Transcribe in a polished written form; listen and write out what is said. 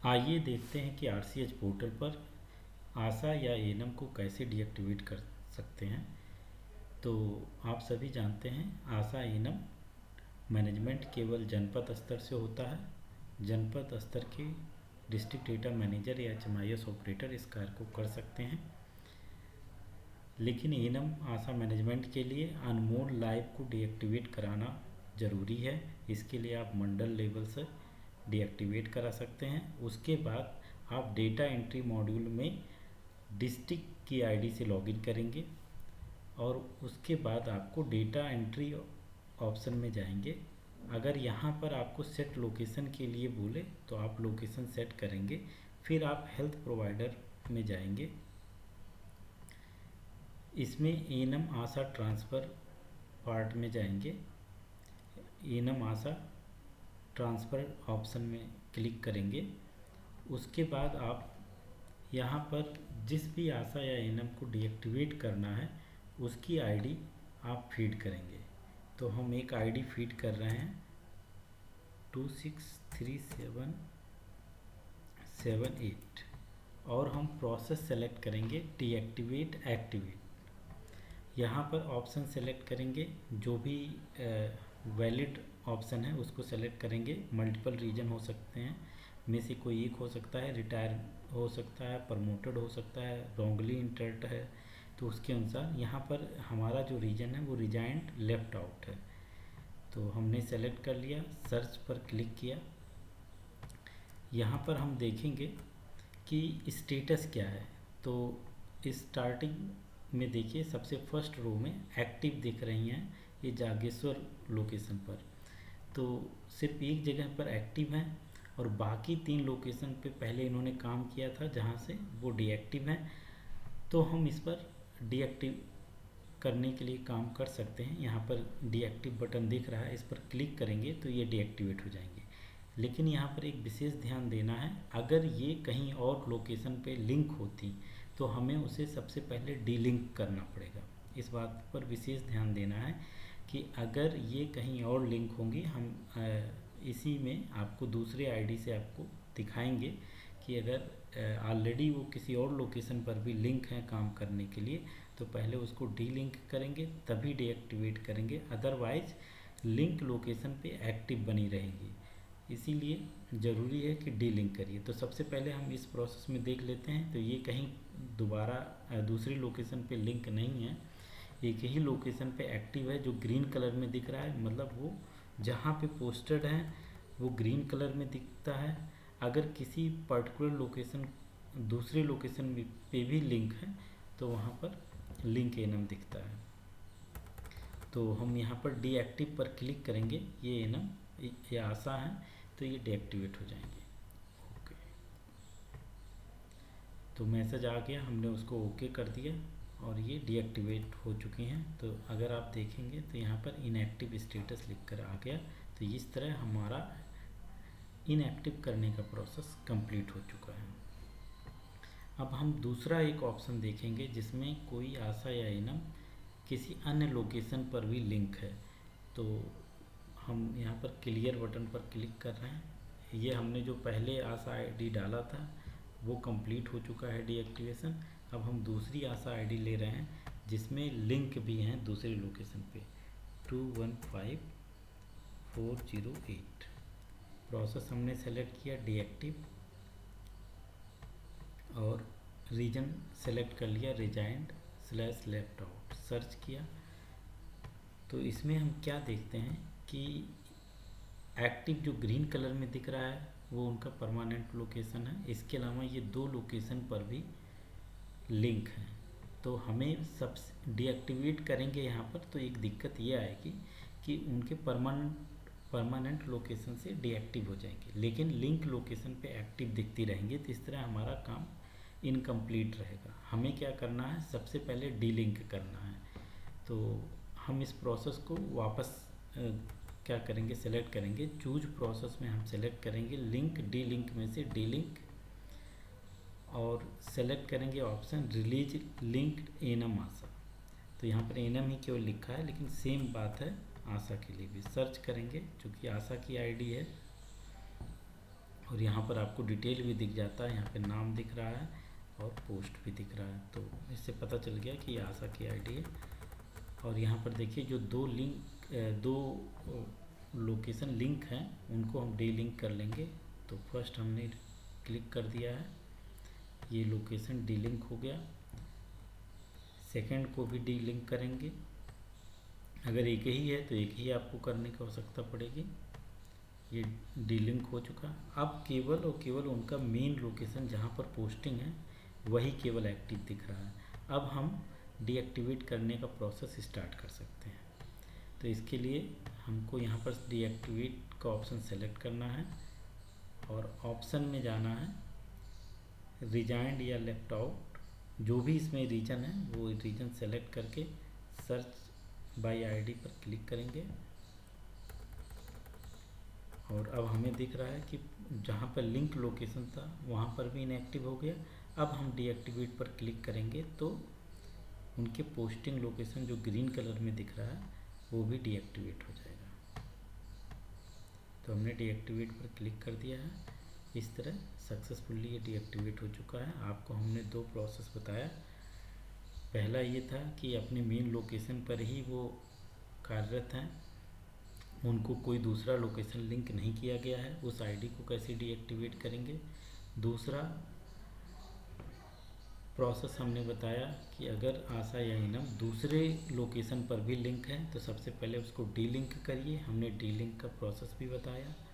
आइए देखते हैं कि आरसीएच पोर्टल पर आशा या एनम को कैसे डीएक्टिवेट कर सकते हैं। तो आप सभी जानते हैं आशा एनम मैनेजमेंट केवल जनपद स्तर से होता है। जनपद स्तर के डिस्ट्रिक्ट डेटा मैनेजर या एचएमआईएस ऑपरेटर इस कार्य को कर सकते हैं, लेकिन एनम आशा मैनेजमेंट के लिए अनमोड लाइव को डीएक्टिवेट कराना ज़रूरी है। इसके लिए आप मंडल लेवल से डीएक्टिवेट करा सकते हैं। उसके बाद आप डेटा एंट्री मॉड्यूल में डिस्ट्रिक्ट की आईडी से लॉगिन करेंगे और उसके बाद आपको डेटा एंट्री ऑप्शन में जाएंगे। अगर यहाँ पर आपको सेट लोकेशन के लिए बोले तो आप लोकेशन सेट करेंगे। फिर आप हेल्थ प्रोवाइडर में जाएंगे। इसमें एनम आशा ट्रांसफ़र पार्ट में जाएंगे। एनम आशा ट्रांसफ़र ऑप्शन में क्लिक करेंगे। उसके बाद आप यहाँ पर जिस भी आशा या एनम को डीएक्टिवेट करना है उसकी आईडी आप फीड करेंगे। तो हम एक आईडी फीड कर रहे हैं 263778 और हम प्रोसेस सेलेक्ट करेंगे डीएक्टिवेट एक्टिवेट। यहाँ पर ऑप्शन सेलेक्ट करेंगे, जो भी वैलिड ऑप्शन है उसको सेलेक्ट करेंगे। मल्टीपल रीजन हो सकते हैं, में से कोई एक हो सकता है, रिटायर हो सकता है, प्रमोटेड हो सकता है, रॉन्गली इंटर्ड है, तो उसके अनुसार यहाँ पर हमारा जो रीजन है वो रिजाइंड लेफ्ट आउट है। तो हमने सेलेक्ट कर लिया, सर्च पर क्लिक किया। यहाँ पर हम देखेंगे कि स्टेटस क्या है। तो स्टार्टिंग में देखिए सबसे फर्स्ट रो में एक्टिव दिख रही हैं ये जागेश्वर लोकेशन पर। तो सिर्फ एक जगह पर एक्टिव हैं और बाकी 3 लोकेशन पे पहले इन्होंने काम किया था जहाँ से वो डीएक्टिव हैं। तो हम इस पर डीएक्टिव करने के लिए काम कर सकते हैं। यहाँ पर डीएक्टिव बटन दिख रहा है, इस पर क्लिक करेंगे तो ये डीएक्टिवेट हो जाएंगे। लेकिन यहाँ पर एक विशेष ध्यान देना है, अगर ये कहीं और लोकेशन पे लिंक होती तो हमें उसे सबसे पहले डीलिंक करना पड़ेगा। इस बात पर विशेष ध्यान देना है कि अगर ये कहीं और लिंक होंगी, हम इसी में आपको दूसरे आईडी से आपको दिखाएंगे कि अगर ऑलरेडी वो किसी और लोकेशन पर भी लिंक हैं काम करने के लिए तो पहले उसको डीलिंक करेंगे तभी डीएक्टिवेट करेंगे, अदरवाइज लिंक लोकेशन पे एक्टिव बनी रहेगी। इसीलिए ज़रूरी है कि डीलिंक करिए। तो सबसे पहले हम इस प्रोसेस में देख लेते हैं। तो ये कहीं दोबारा दूसरी लोकेशन पे लिंक नहीं है, एक ही लोकेशन पे एक्टिव है जो ग्रीन कलर में दिख रहा है, मतलब वो जहाँ पे पोस्टेड है वो ग्रीन कलर में दिखता है। अगर किसी पर्टिकुलर लोकेशन दूसरे लोकेशन पे भी लिंक है तो वहाँ पर लिंक एनम दिखता है। तो हम यहाँ पर डीएक्टिव पर क्लिक करेंगे, ये एनम ये आशा है तो ये डीएक्टिवेट हो जाएंगे। ओके, तो मैसेज आ गया, हमने उसको ओके कर दिया और ये डीएक्टिवेट हो चुकी हैं। तो अगर आप देखेंगे तो यहाँ पर इनएक्टिव स्टेटस लिखकर आ गया। तो इस तरह हमारा इनएक्टिव करने का प्रोसेस कंप्लीट हो चुका है। अब हम दूसरा एक ऑप्शन देखेंगे जिसमें कोई आशा या एनम किसी अन्य लोकेशन पर भी लिंक है। तो हम यहाँ पर क्लियर बटन पर क्लिक कर रहे हैं। ये हमने जो पहले आशा आईडी डाला था वो कंप्लीट हो चुका है डीएक्टिवेशन। अब हम दूसरी आशा आईडी ले रहे हैं जिसमें लिंक भी हैं दूसरी लोकेशन पे 215408। प्रोसेस हमने सेलेक्ट किया डीएक्टिव और रीजन सेलेक्ट कर लिया रिजाइंड/लेफ्ट आउट, सर्च किया। तो इसमें हम क्या देखते हैं कि एक्टिव जो ग्रीन कलर में दिख रहा है वो उनका परमानेंट लोकेशन है। इसके अलावा ये 2 लोकेशन पर भी लिंक है। तो हमें सब डीएक्टिवेट करेंगे यहाँ पर तो एक दिक्कत ये आएगी कि उनके परमानेंट लोकेशन से डीएक्टिव हो जाएंगे, लेकिन लिंक लोकेशन पे एक्टिव दिखती रहेंगी। तो इस तरह हमारा काम इनकम्प्लीट रहेगा। हमें क्या करना है, सबसे पहले डीलिंक करना है। तो हम इस प्रोसेस को वापस क्या करेंगे, सेलेक्ट करेंगे, चूज प्रोसेस में हम सेलेक्ट करेंगे लिंक डीलिंक में से डीलिंक और सेलेक्ट करेंगे ऑप्शन रिलीज लिंक्ड एनम आशा। तो यहाँ पर एनम ही केवल लिखा है, लेकिन सेम बात है आशा के लिए भी। सर्च करेंगे, चूँकि आशा की आईडी है और यहाँ पर आपको डिटेल भी दिख जाता है, यहाँ पे नाम दिख रहा है और पोस्ट भी दिख रहा है। तो इससे पता चल गया कि ये आशा की आईडी है। और यहाँ पर देखिए जो दो लोकेशन लिंक हैं उनको हम डी लिंक कर लेंगे। तो फर्स्ट हमने क्लिक कर दिया है, ये लोकेशन डी लिंक हो गया। सेकंड को भी डी लिंक करेंगे। अगर एक ही है तो एक ही आपको करने की आवश्यकता पड़ेगी। ये डी लिंक हो चुका। अब केवल और केवल उनका मेन लोकेशन जहाँ पर पोस्टिंग है वही केवल एक्टिव दिख रहा है। अब हम डीएक्टिवेट करने का प्रोसेस स्टार्ट कर सकते हैं। तो इसके लिए हमको यहाँ पर डीएक्टिवेट का ऑप्शन सेलेक्ट करना है और ऑप्शन में जाना है रिजाइंड या लेफ्ट आउट, जो भी इसमें रीजन है वो रीजन सेलेक्ट करके सर्च बाय आईडी पर क्लिक करेंगे। और अब हमें दिख रहा है कि जहाँ पर लिंक लोकेशन था वहाँ पर भी इनएक्टिव हो गया। अब हम डीएक्टिवेट पर क्लिक करेंगे तो उनके पोस्टिंग लोकेशन जो ग्रीन कलर में दिख रहा है वो भी डीएक्टिवेट हो जाएगा। तो हमने डीएक्टिवेट पर क्लिक कर दिया है। इस तरह सक्सेसफुली ये डीएक्टिवेट हो चुका है। आपको हमने दो प्रोसेस बताया। पहला ये था कि अपने मेन लोकेशन पर ही वो कार्यरत हैं, उनको कोई दूसरा लोकेशन लिंक नहीं किया गया है, उस आईडी को कैसे डीएक्टिवेट करेंगे। दूसरा प्रोसेस हमने बताया कि अगर आशा या इनम दूसरे लोकेशन पर भी लिंक है तो सबसे पहले उसको डी लिंक करिए। हमने डी लिंक का प्रोसेस भी बताया।